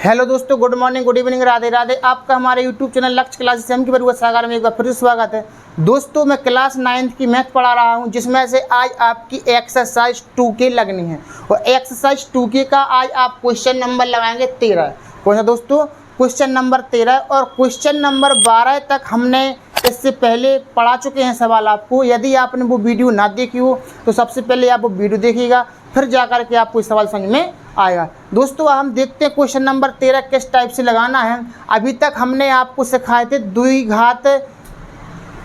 Hello दोस्तों, good morning, good evening, Radhe Radhe. आपका हमारे यूट्यूब चैनल लक्ष्य क्लासेस से के बरुआ सागर में एक बार फिर से स्वागत है। दोस्तों, मैं क्लास 9th की मैथ पढ़ा रहा हूं, जिसमें से आज आपकी एक्सरसाइज 2K लगनी है। और एक्सरसाइज 2K का आज आप क्वेश्चन नंबर लगाएंगे 13। कौन सा दोस्तों? Question number 13। और क्वेश्चन नंबर 12 तक हमने इससे पहले पढ़ा चुके हैं सवाल आपको। यदि आपने वो वीडियो ना देखी हो तो सबसे पहले आप वो वीडियो देखिएगा, फिर जाकर के आपको सवाल समझ में आएगा। दोस्तों, हम देखते हैं क्वेश्चन नंबर 13 किस टाइप से लगाना है। अभी तक हमने आपको सिखाए थे द्विघात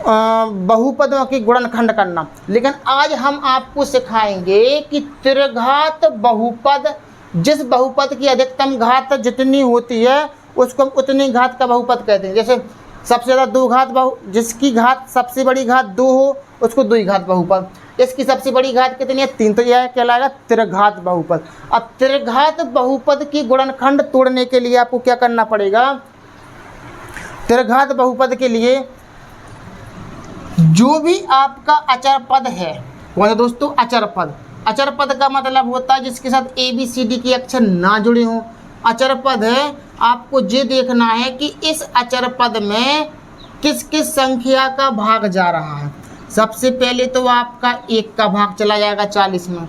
बहुपदों की गुणनखंड करना, लेकिन आज हम आपको सिखाएंगे कि त्रिघात बहुपद, जिस बहुपद की अधिकतम घात जितनी होती है उसको हम उतनी घात का बहुपद कहते हैं। जैसे सबसे ज़्यादा दो घात जिसकी घात सबसे बड़ी घात 2 हो उसको द्विघात बहुपद। इसकी सबसे बड़ी घात कितनी है? 3, तो यह कहलाएगा त्रिघात बहुपद। अब त्रिघात बहुपद की गुणनखंड तोड़ने के लिए आपको क्या करना पड़ेगा? त्रिघात बहुपद के लिए जो भी आपका अचर पद है, कौन सा दोस्तों? अचर पद। अचर पद का मतलब होता है जिसके साथ ABCD के अक्षर ना जुड़े हों। अचर पद है, आपको ये देखना है कि इस अचर पद में किस किस संख्या का भाग जा रहा है। सबसे पहले तो आपका 1 का भाग चला जाएगा 40 में,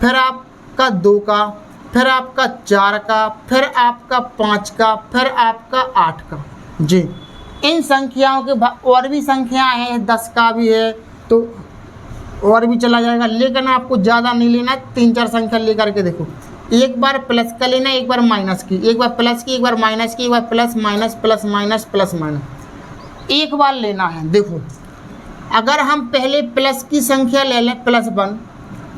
फिर आपका 2 का, फिर आपका 4 का, फिर आपका 5 का, फिर आपका 8 का। जी, इन संख्याओं के और भी संख्याएं हैं, 10 का भी है तो और भी चला जाएगा, लेकिन आपको ज़्यादा नहीं लेना है। 3-4 संख्या लेकर के देखो। एक बार प्लस का लेना है, एक बार माइनस की, एक बार प्लस की, एक बार माइनस की, एक बार plus minus plus minus plus minus, एक बार लेना है। देखो, अगर हम पहले प्लस की संख्या ले लें +1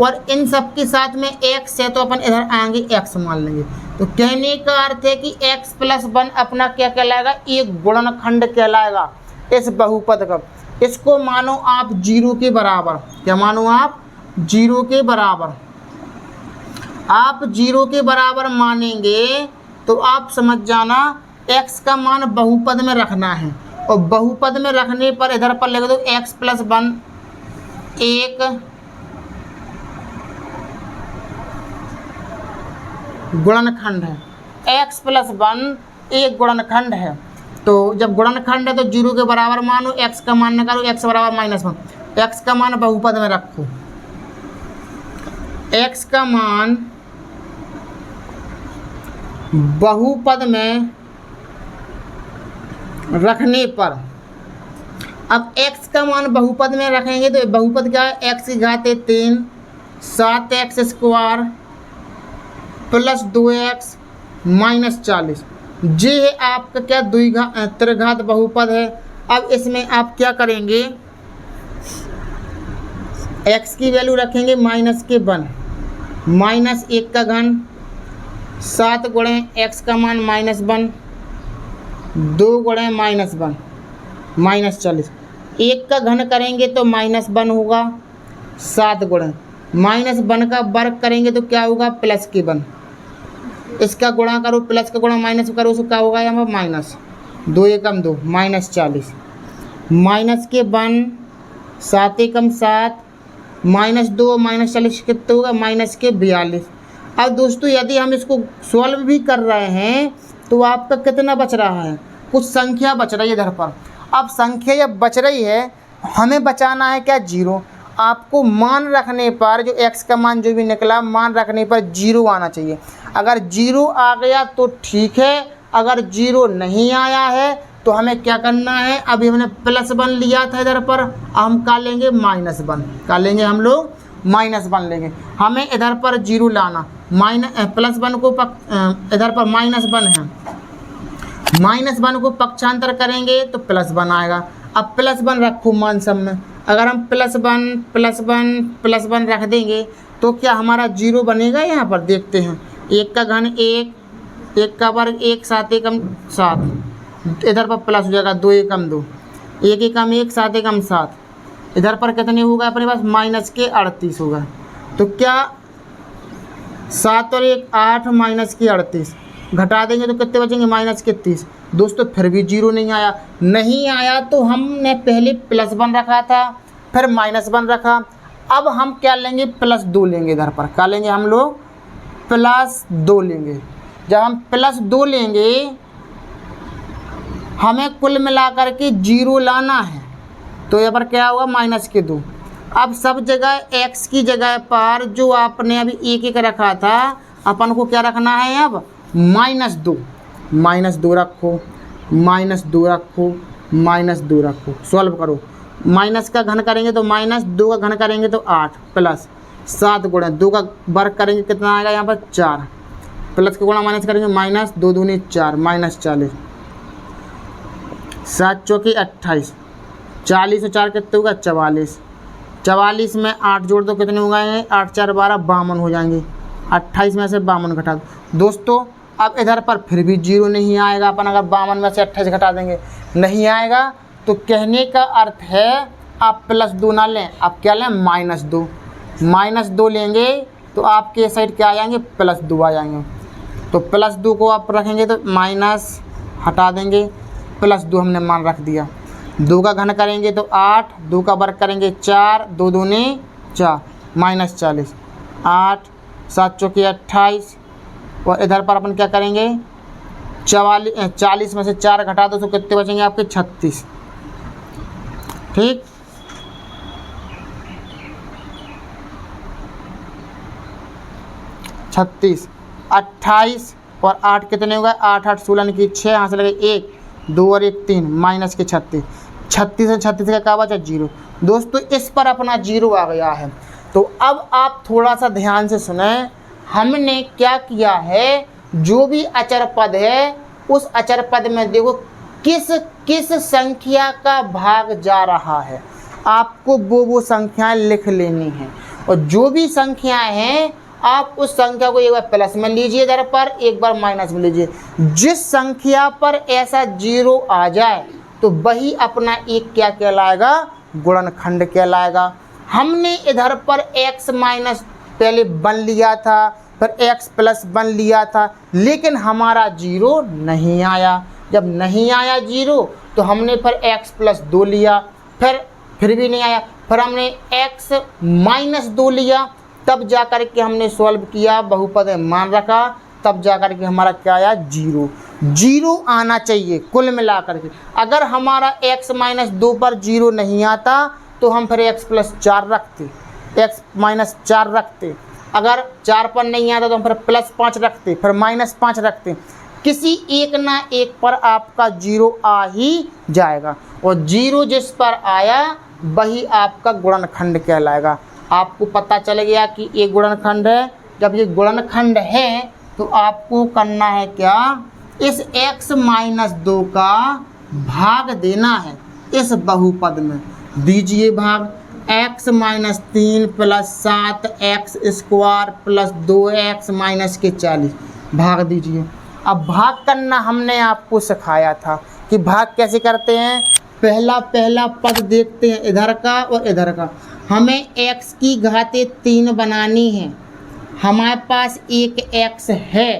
और इन सब के साथ में x है तो अपन इधर आएंगे x मान लेंगे। तो कहने का अर्थ है कि x + 1 अपना क्या कहलाएगा? एक गुणनखंड कहलाएगा इस बहुपद का। इसको मानो आप 0 के बराबर। क्या मानो आप? 0 के बराबर। आप 0 के बराबर मानेंगे तो आप समझ जाना x का मान बहुपद में रखना है। और बहुपद में रखने पर इधर पर लिख दो x + 1 एक गुणनखंड है। x + 1 एक गुणनखंड है। तो जब गुणनखंड है तो 0 के बराबर मानो, x का मान निकालो, x बराबर -1। x का मान बहुपद में रखो। x का मान बहुपद में रखने पर, अब x का मान बहुपद में रखेंगे तो बहुपद क्या है? x की घात 3 7x² + 2x - 40। ये है आपका क्या? त्रिघात बहुपद है। अब इसमें आप क्या करेंगे? x की वैल्यू रखेंगे -1, -1 का घन 7 × x का मान -1, 2 × -1 -40। 1 का घन करेंगे तो -1 होगा, 7 × -1 का वर्ग करेंगे तो क्या होगा? +1। इसका गुणा करो, प्लस का गुणा माइनस करो, उसका होगा यहाँ पर माइनस। 2 × 2 -40, -1 7 × 7 -2 -40 कितना होगा? -42। अब दोस्तों, यदि हम इसको सॉल्व भी कर रहे हैं तो आपका कितना बच रहा है? कुछ संख्या बच रही है इधर पर। अब संख्या जब बच रही है, हमें बचाना है क्या? 0। आपको मान रखने पर जो x का मान जो भी निकला, मान रखने पर 0 आना चाहिए। अगर 0 आ गया तो ठीक है, अगर 0 नहीं आया है तो हमें क्या करना है? अभी हमने +1 लिया था इधर पर, हम का लेंगे? -1 का लेंगे, हम लोग -1 लेंगे। हमें इधर पर 0 लाना, +1 को इधर पर -1 है, -1 को पक्षांतर करेंगे तो +1 आएगा। अब +1 रखो मान सब में। अगर हम +1 रख देंगे तो क्या हमारा 0 बनेगा? यहाँ पर देखते हैं। 1 का घन 1, 1 का वर्ग 1, 7 × 7, इधर पर प्लस हो जाएगा 2 × 2, 1 × 1 7 × 7, इधर पर कितने होगा अपने पास? -38 होगा। तो क्या 7 और 1 8 -38 घटा देंगे तो कितने बचेंगे? -30। दोस्तों, फिर भी 0 नहीं आया तो हमने पहले +1 रखा था, फिर -1 रखा। अब हम क्या लेंगे? +2 लेंगे। इधर पर क्या लेंगे हम लोग? +2 लेंगे। जब हम +2 लेंगे हमें कुल मिलाकर के 0 लाना है, तो यहाँ पर क्या होगा -2। अब सब जगह x की जगह पर जो आपने अभी 1 रखा था अपन को क्या रखना है, अब -2 रखो, -2 रखो, -2 रखो। सॉल्व करो, माइनस का घन करेंगे तो -2 का घन करेंगे तो 8 प्लस 7 गुणा 2 का वर्ग करेंगे कितना आएगा यहाँ पर 4, प्लस के गुणा माइनस करेंगे -2 दूनी 4 -40, 7 चौकी 28, 40 और 4 कितने होगा 44, 44 में 8 जोड़ दो कितने हो गए 8 4 12 52 हो जाएंगे, 28 में से 52 घटा दो। दोस्तों अब इधर पर फिर भी 0 नहीं आएगा, अपन अगर 52 में से 28 घटा देंगे नहीं आएगा, तो कहने का अर्थ है आप +2 ना लें, आप क्या लें -2, -2 लेंगे तो आपके साइड क्या आ जाएंगे +2 आ जाएंगे। तो +2 को आप रखेंगे तो माइनस हटा देंगे, +2 हमने मान रख दिया। 2 का घन करेंगे तो 8, 2 का वर्ग करेंगे 4, 2 दूनी 4 -40, 8 7 चौकी 28, और इधर पर अपन क्या करेंगे 40 में से 4 घटा दो तो कितने बचेंगे आपके 36। ठीक, छत्तीस, 28 और 8 कितने हो गए 8 8 16 की 6, यहाँ से लगे 1 2 और 1 3 माइनस के 36, 36 से 36 का क्या बचा 0। दोस्तों इस पर अपना 0 आ गया है। तो अब आप थोड़ा सा ध्यान से सुने, हमने क्या किया है, जो भी अचर पद है उस अचर पद में देखो किस संख्या का भाग जा रहा है, आपको वो संख्याएं लिख लेनी है। और जो भी संख्याएं हैं आप उस संख्या को एक बार प्लस में लीजिए इधर पर, एक बार माइनस में लीजिए। जिस संख्या पर ऐसा 0 आ जाए तो वही अपना एक क्या कहलाएगा, गुणनखंड कहलाएगा। हमने इधर पर x माइनस पहले 1 लिया था, फिर x प्लस 1 लिया था, लेकिन हमारा 0 नहीं आया। जब नहीं आया 0 तो हमने फिर x प्लस 2 लिया, फिर भी नहीं आया, फिर हमने x माइनस 2 लिया, तब जा कर के हमने सॉल्व किया, बहुपद मान रखा, तब जा कर के हमारा क्या आया 0 आना चाहिए कुल मिलाकर के। अगर हमारा x माइनस 2 पर 0 नहीं आता तो हम फिर x प्लस 4 रखते, x माइनस 4 रखते। अगर 4 पर नहीं आता तो हम फिर प्लस 5 रखते, फिर माइनस 5 रखते। किसी एक ना एक पर आपका 0 आ ही जाएगा, और 0 जिस पर आया वही आपका गुणनखंड कहलाएगा। आपको पता चल गया कि ये गुणनखंड है। जब ये गुणनखंड है तो आपको करना है क्या, इस x माइनस 2 का भाग देना है इस बहुपद में। दीजिए भाग, x minus 3 plus 7x square plus 2x minus के 40, भाग दीजिए। अब भाग करना हमने आपको सिखाया था कि भाग कैसे करते हैं। पहला पद देखते हैं इधर का और इधर का। हमें x की घाते 3 बनानी है, हमारे पास एक x है,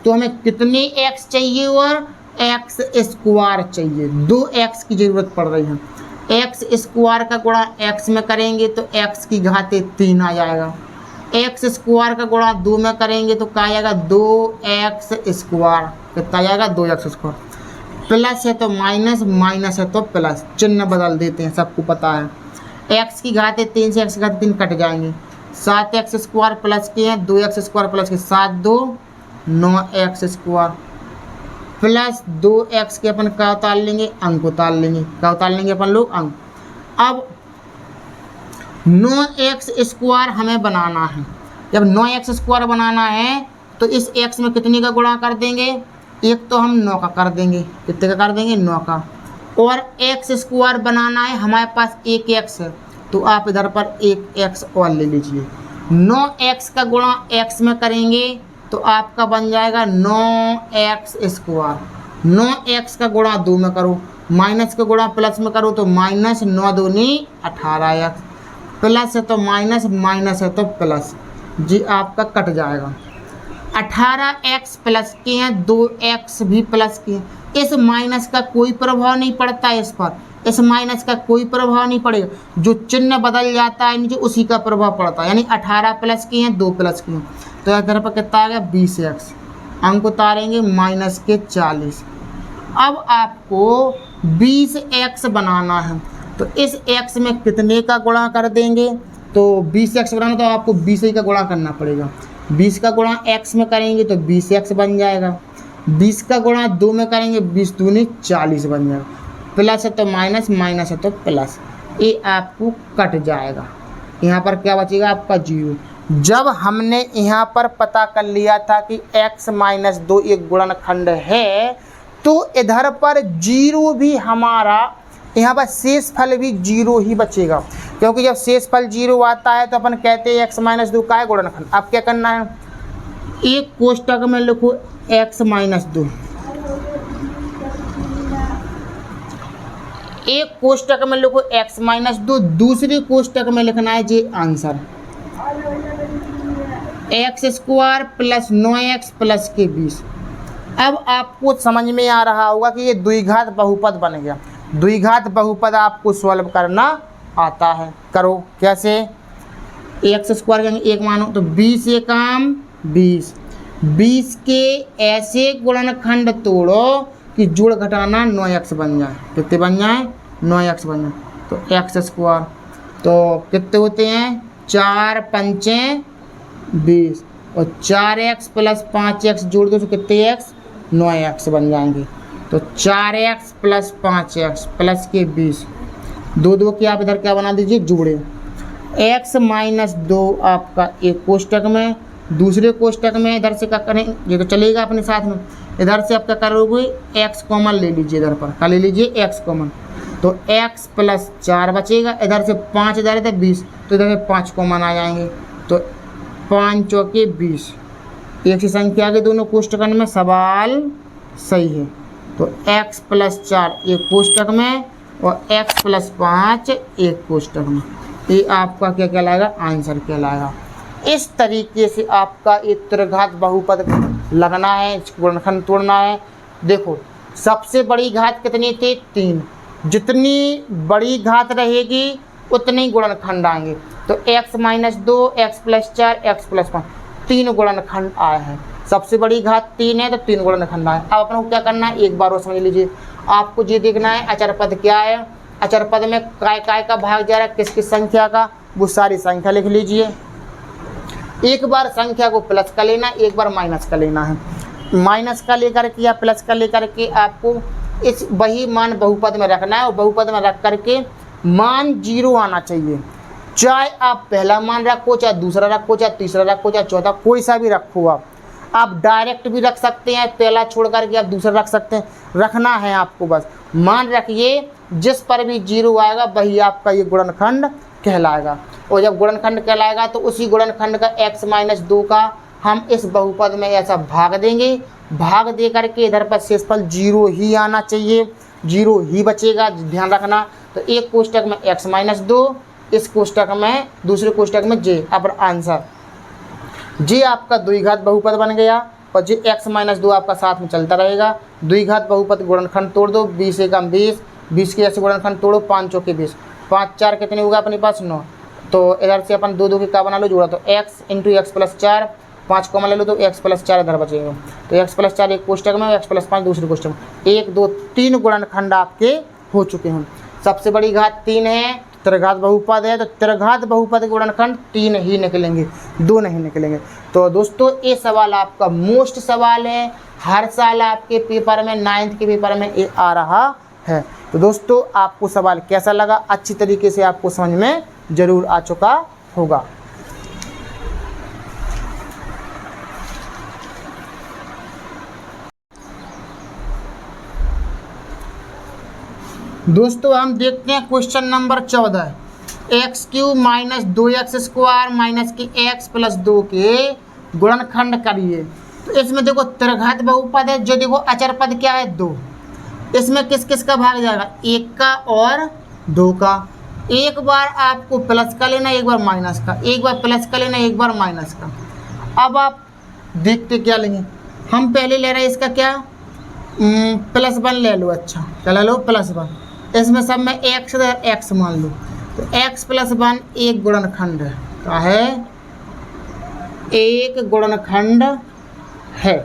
तो हमें कितने x चाहिए और x स्क्वायर चाहिए, 2x की ज़रूरत पड़ रही है। x स्क्वायर का गुणा x में करेंगे तो x की घाते 3 आ जाएगा, x स्क्वायर का गुणा 2 में करेंगे तो क्या आएगा 2x स्क्वायर, कितना आएगा 2x स्क्वायर। प्लस है तो माइनस, माइनस है तो प्लस, चिन्ह बदल देते हैं, सबको पता है। x की घाते 3 से x की घाते 3 कट जाएंगे, 7x स्क्वायर प्लस के हैं 2x स्क्वायर प्लस के 7 2 9x स्क्वायर प्लस 2x के अपन क्या उतार लेंगे, अंक उतार लेंगे। क्या उतार लेंगे अपन लोग, अंक। अब 9x स्क्वायर हमें बनाना है। जब 9x स्क्वायर बनाना है तो इस x में कितने का गुणा कर देंगे, एक तो हम 9 का कर देंगे, कितने का कर देंगे 9 का। और x स्क्वायर बनाना है, हमारे पास एक x है तो आप इधर पर एक x और ले लीजिए। 9x का गुणा x में करेंगे तो आपका बन जाएगा 9x स्क्वायर। 9x का गुणा 2 में करो, माइनस का गुणा प्लस में करो तो माइनस 9 दूनी 18x, प्लस है तो माइनस, माइनस है तो प्लस, जी आपका कट जाएगा। 18x प्लस के हैं, 2x भी प्लस के हैं। इस माइनस का कोई प्रभाव नहीं पड़ता है इस पर, इस माइनस का कोई प्रभाव नहीं पड़ेगा, जो चिन्ह बदल जाता है नीचे उसी का प्रभाव पड़ता है। यानी 18 प्लस के हैं 2 प्लस के हैं, तो इधर पर कितना आ गया 20x। अंक उतारेंगे माइनस के 40। अब आपको 20x बनाना है, तो इस x में कितने का गुणा कर देंगे, तो 20x बनाना तो आपको 20 ही का गुणा करना पड़ेगा। 20 का गुणा x में करेंगे तो 20x बन जाएगा। 20 का गुणा 2 में करेंगे 20 दूनी 40 बन जाएगा। प्लस है तो माइनस, माइनस है तो प्लस, ये आपको कट जाएगा। यहाँ पर क्या बचेगा आपका 0। जब हमने यहाँ पर पता कर लिया था कि x माइनस 2 एक गुणनखंड है, तो इधर पर 0 भी हमारा, यहाँ पर शेषफल भी 0 ही बचेगा, क्योंकि जब शेषफल 0 आता है तो अपन कहते हैं x माइनस 2 का है गुणनखंड। अब क्या करना है, एक कोष्टक में लिखो x माइनस 2, एक कोष्टक में लिखो x माइनस 2, दूसरे कोष्टक में लिखना है जी answer x square plus 9x plus के 20। अब आपको समझ में आ रहा होगा कि ये द्विघात बहुपद बन गया। द्विघात बहुपद आपको सॉल्व करना आता है। करो कैसे, एक्स स्क्वायर करेंगे एक मानो तो 20 एकम 20, 20 के ऐसे गुणनखंड तोड़ो कि जोड़ घटाना 9x बन जाए। कितने बन जाए, 9x बन जाए। तो एक्स स्क्वायर तो कितने होते हैं, 4 पंचे 20 और 4x प्लस 5x जोड़ दो तो कितने x, 9x बन जाएंगे। तो 4x प्लस 5x प्लस के 20, दो दो के आप इधर क्या बना दीजिए, जोड़े। x माइनस 2 आपका एक कोष्टक में, दूसरे कोष्टक में इधर से क्या करें, ये तो चलेगा अपने साथ में, इधर से आप क्या करोगे, x कॉमन ले लीजिए, इधर पर क्या ले लीजिए, x कॉमन। तो x प्लस 4 बचेगा, इधर से 5 इधर है 20, तो इधर से 5 कॉमन आ जाएंगे। तो 5 चौके 20, एक सी संख्या के दोनों कोष्टकन में, सवाल सही है। तो x प्लस 4 एक कोष्टक में और x प्लस 5 एक कोष्टक में, ये आपका क्या कहलाएगा, आंसर कहलाएगा। इस तरीके से आपका एक त्रिघात बहुपद लगना है, गुणनखंड तोड़ना है। देखो सबसे बड़ी घात कितनी थी, 3, जितनी बड़ी घात रहेगी उतने ही गुणनखंड आएंगे। तो x minus 2, x plus 4, x plus 5, 3 गुणनखंड आए हैं। सबसे बड़ी घात 3 है तो 3 गुणनखंड आए। अब अपन को क्या करना है, एक बार और समझ लीजिए। आपको ये देखना है अचर पद क्या है, अचर पद में काय काय का भाग जा रहा है, किस किस संख्या का, वो सारी संख्या लिख लीजिए। एक बार संख्या को प्लस का लेना, एक बार माइनस का लेना है। माइनस का लेकर के या प्लस का लेकर के आपको इस वही मान बहुपद में रखना है, और बहुपद में रख करके मान 0 आना चाहिए। चाहे आप पहला मान रखो, चाहे दूसरा रखो, चाहे तीसरा रखो, चाहे चौथा, कोई सा भी रखो। आप डायरेक्ट भी रख सकते हैं, पहला छोड़ करके आप दूसरा रख सकते हैं। रखना है आपको, बस मान रखिए, जिस पर भी 0 आएगा वही आपका ये गुणनखंड कहलाएगा। और जब गुणनखंड कहलाएगा तो उसी गुणनखंड का x माइनस 2 का हम इस बहुपद में ऐसा भाग देंगे। भाग दे करके इधर पर शेषफल 0 ही आना चाहिए, 0 ही बचेगा, ध्यान रखना। तो एक कोष्टक में x माइनस 2, इस कोष्टक में, दूसरे कोष्टक में j। अब आंसर j आपका द्विघात बहुपद बन गया, और j x माइनस 2 आपका साथ में चलता रहेगा। द्विघात बहुपद गुणनखंड तोड़ दो, 20 एकम 20, 20 के ऐसे गुणनखंड तोड़ो, 5 चौके 20, 5 4 कितने होगा अपने पास, 9। तो इधर से अपन 2 2 के का बना लो, जोड़ा, तो x into x plus 4, 5 common ले लो तो x प्लस 4 इधर बचेगा। तो x प्लस 4 एक कोष्टक में, x प्लस 5 दूसरे कोष्टक में। 1 2 3 गुणनखंड आपके हो चुके हैं। सबसे बड़ी घात 3 है, त्रिघात बहुपद है, तो त्रिघात बहुपद के गुणनखंड 3 ही निकलेंगे, 2 नहीं निकलेंगे। तो दोस्तों ये सवाल आपका मोस्ट सवाल है, हर साल आपके पेपर में, 9th के पेपर में ये आ रहा है। तो दोस्तों आपको सवाल कैसा लगा, अच्छी तरीके से आपको समझ में जरूर आ चुका होगा। दोस्तों हम देखते हैं question number 14, x³ minus 2x square minus के x प्लस 2 के गुणनखंड करिए। तो इसमें देखो त्रिघात बहुपद है, जो देखो अचर पद क्या है, 2। इसमें किस किस का भाग जाएगा, 1 का और 2 का। एक बार आपको प्लस का लेना, एक बार माइनस का, एक बार प्लस का लेना, एक बार माइनस का। अब आप देखते क्या लेंगे, हम पहले ले रहे हैं इसका क्या, +1 ले लो। अच्छा चला लो +1, इसमें सब में x मान लो। तो x प्लस 1 एक गुणनखंड है, क्या है, एक गुणनखंड है।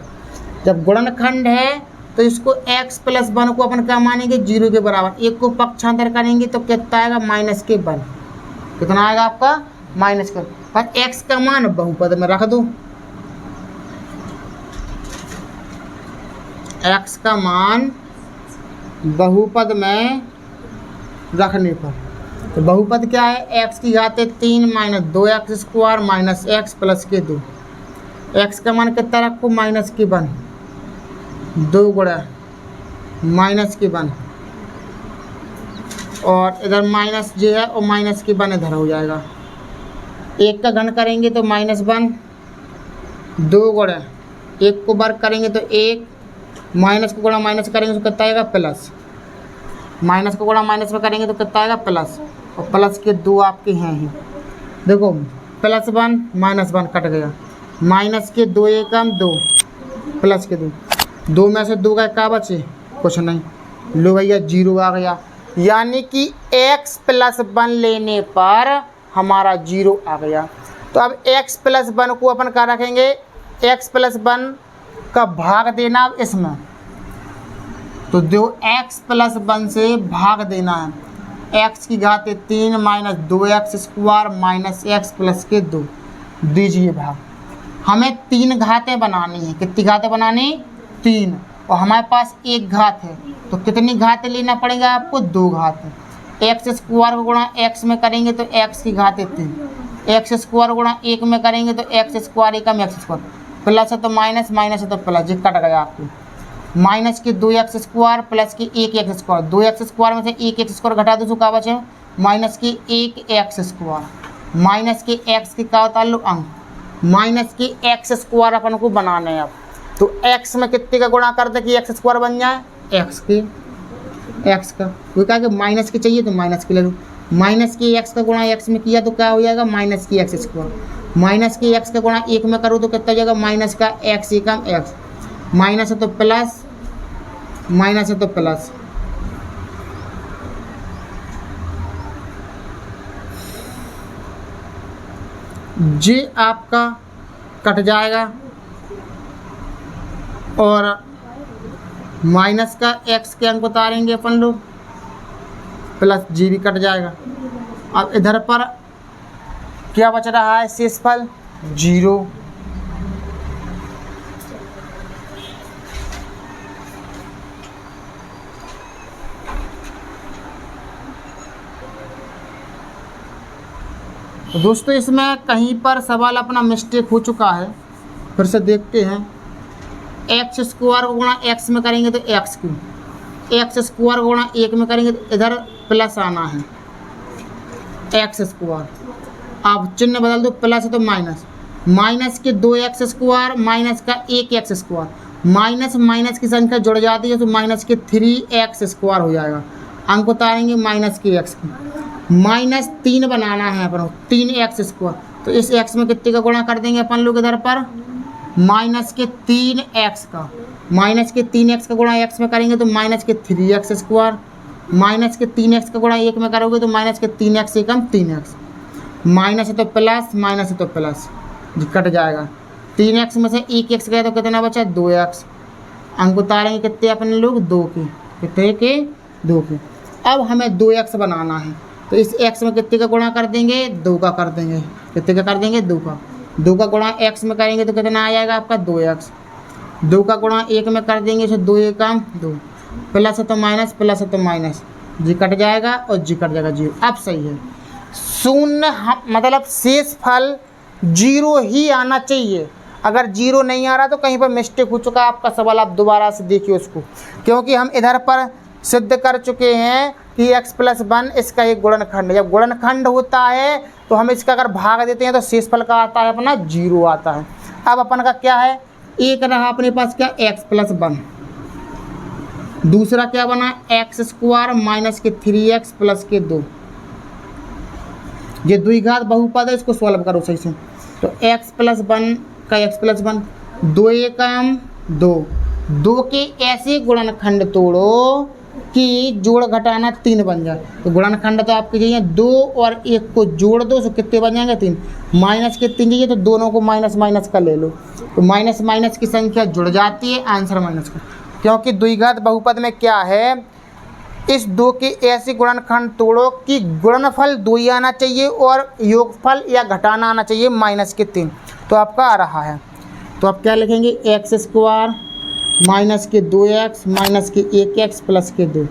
जब गुणनखंड है तो इसको x प्लस 1 को अपन क्या मानेंगे 0 के बराबर, एक को पक्षांतर करेंगे तो कितना आएगा -1। कितना आएगा आपका -1, पर x का मान बहुपद में रख दो, x का मान बहुपद में रखने पर, तो बहुपद क्या है x की घात 3 - 2x² - x प्लस के 2, x का मान कितना रखो -1, 2 गुणा -1, और इधर माइनस जो है और -1 इधर हो जाएगा, 1 का घन करेंगे तो -1, 2 गुणा 1 को वर्ग करेंगे तो 1, माइनस को गुणा माइनस करेंगे तो कितना आएगा प्लस, माइनस को गुणा माइनस में करेंगे तो कितना आएगा प्लस, और प्लस के 2 आपके हैं ही, देखो +1 -1 कट गया, माइनस के 2 एकम 2 प्लस के 2, 2 में से 2 का क्या बचे कुछ नहीं, लो भैया 0 आ गया, यानी कि x प्लस 1 लेने पर हमारा 0 आ गया। तो अब x प्लस 1 को अपन क्या रखेंगे, x प्लस 1 का भाग देना इसमें, तो जो x प्लस 1 से भाग देना है, x की घात 3 - 2x² - x प्लस के 2 दीजिए भाग। हमें 3 घातें बनानी है, कितनी घातें बनानी 3, और हमारे पास 1 घात है, तो कितनी घातें लेना पड़ेगा आपको 2 घातें, x² को गुणा x में करेंगे तो x की घात 3, x² गुणा 1 में करेंगे तो x² एकम x², प्लस है तो माइनस, माइनस है तो प्लस, ये कट गया आपको, माइनस के 2x² प्लस के 1x², 2x² में से 1x² घटा दो तो क्या बचे माइनस के 1x², माइनस के x के क्या होता है अंक, माइनस के x² अपन को बनाना है। अब तो x में कितने का गुणा कर दे कि x² बन जाए, x का वो क्या कि माइनस के चाहिए तो माइनस के ले लो, माइनस के x का गुणा x में किया तो क्या हो जाएगा माइनस की x², माइनस के x का गुणा 1 में करो तो कितना हो जाएगा माइनस का x एकम x, माइनस है तो प्लस, माइनस है तो प्लस, जी आपका कट जाएगा और माइनस का x के अंक उतारेंगे अपन लोग, प्लस जी भी कट जाएगा। अब इधर पर क्या बच रहा है शेषफल 0, तो दोस्तों इसमें कहीं पर सवाल अपना मिस्टेक हो चुका है, फिर से देखते हैं। x² को गुणा x में करेंगे तो x², x² को गुणा 1 में करेंगे तो इधर प्लस आना है x², आप चिन्ह बदल दो, प्लस है तो माइनस, माइनस के 2x² माइनस का 1x², माइनस माइनस की संख्या जुड़ जाती है तो माइनस के 3x² हो जाएगा, अंक उतारेंगे माइनस के x की, माइनस 3 बनाना है अपन 3x², तो इस x में कितने का गुणा कर देंगे अपन लोग इधर पर माइनस के 3x का, माइनस के 3x का गुणा x में करेंगे तो माइनस के 3x², माइनस के 3x का गुणा 1 में करोगे तो माइनस के 3x एकम 3x, माइनस है तो प्लस, माइनस है तो प्लस, कट जाएगा, 3x में से 1x गया तो कितना बचा 2x, अंक उतारेंगे कितने अपने लोग 2 के, कितने के 2 के। अब हमें 2x बनाना है तो इस x में कितने का गुणा कर देंगे 2 का कर देंगे, कितने का कर देंगे 2 का, 2 का गुणा x में करेंगे तो कितना आ जाएगा आपका 2x, 2 का गुणा 1 में कर देंगे तो 2 एकम 2, प्लस है तो माइनस, प्लस है तो माइनस, जी कट जाएगा और जी कट जाएगा 0। अब सही है, शून्य मतलब शेषफल 0 ही आना चाहिए, अगर 0 नहीं आ रहा तो कहीं पर मिस्टेक हो चुका है आपका सवाल, आप दोबारा से देखिए उसको, क्योंकि हम इधर पर सिद्ध कर चुके हैं कि x प्लस 1 इसका एक गुणनखंड है। जब गुणनखंड होता है तो हम इसका अगर भाग देते हैं तो शेषफल का आता है अपना 0 आता है। अब अपन का क्या है, एक रहा अपने पास क्या x प्लस 1, दूसरा क्या बना x² माइनस के 3x प्लस के 2, ये द्विघात बहुपद है, इसको सॉल्व करो सही से। तो x प्लस 1 का x प्लस 1 2 एकम 2, 2 के ऐसे गुणनखंड तोड़ो कि जोड़ घटाना 3 बन जाए। तो गुणनखंड तो आपके चाहिए 2 और 1 को जोड़ दो, तो कितने बन जाएंगे 3। माइनस के 3 चाहिए तो दोनों को माइनस माइनस का ले लो, तो माइनस माइनस की संख्या जुड़ जाती है, आंसर माइनस का। क्योंकि द्विघात बहुपद में क्या है, इस 2 के ऐसे गुणनखंड तोड़ो कि गुणनफल 2 ही आना चाहिए और योगफल या घटाना आना चाहिए माइनस के 3, तो आपका आ रहा है। तो आप क्या लिखेंगे, एक्स स्क्वायर माइनस के 2x माइनस के 1x प्लस के 2,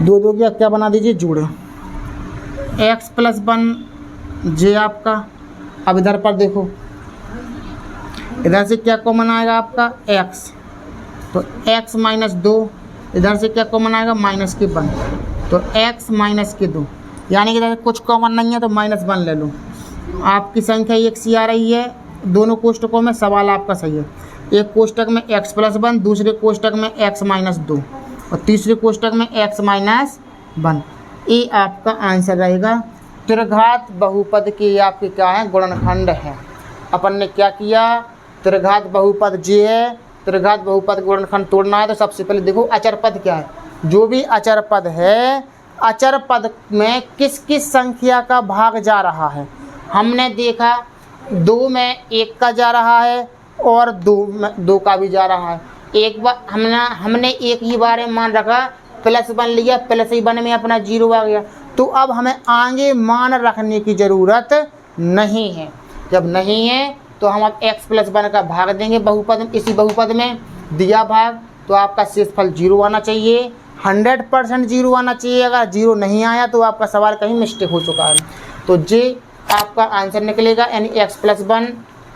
2 की क्या बना दीजिए, जोड़े, x प्लस 1 जे आपका। अब इधर पर देखो, इधर से क्या कॉमन आएगा आपका x, तो x माइनस 2, इधर से क्या कॉमन आएगा माइनस के 1, तो x माइनस के 2, यानी कि इधर कुछ कॉमन नहीं है तो माइनस 1 ले लो। आपकी संख्या एक सी आ रही है, दोनों कोष्टकों में सवाल आपका सही है। एक कोष्टक में x प्लस 1, दूसरे कोष्टक में x माइनस 2 और तीसरे कोष्टक में x माइनस 1। ये आपका आंसर रहेगा। त्रिघात बहुपद के आपके क्या है, गुणनखंड है। अपन ने क्या किया, त्रिघात बहुपद जे है, त्रिघात बहुपद गुणनखंड तोड़ना है तो सबसे पहले देखो अचर पद क्या है। जो भी अचर पद है, अचर पद में किस किस संख्या का भाग जा रहा है। हमने देखा 2 में 1 का जा रहा है और 2 का भी जा रहा है। एक बार हमने एक ही बार में मान रखा, प्लस 1 लिया, प्लस 1 में अपना 0 आ गया। तो अब हमें आगे मान रखने की ज़रूरत नहीं है। जब नहीं है तो हम अब x प्लस 1 का भाग देंगे बहुपद, इसी बहुपद में दिया भाग, तो आपका शेषफल 0 आना चाहिए, 100% 0 आना चाहिए। अगर 0 नहीं आया तो आपका सवाल कहीं मिस्टेक हो चुका है। तो जे आपका आंसर निकलेगा, यानी x प्लस 1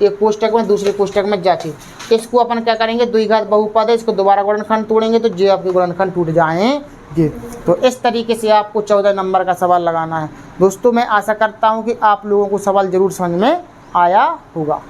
एक कोष्टक में दूसरे कोष्टक में जाके। इसको अपन क्या करेंगे, द्विघात बहुपद है, इसको दोबारा गुणनखंड तोड़ेंगे तो जे आपके गुणनखंड टूट जाएंगे। तो इस तरीके से आपको 14 नंबर का सवाल लगाना है। दोस्तों मैं आशा करता हूँ कि आप लोगों को सवाल ज़रूर समझ में आया होगा।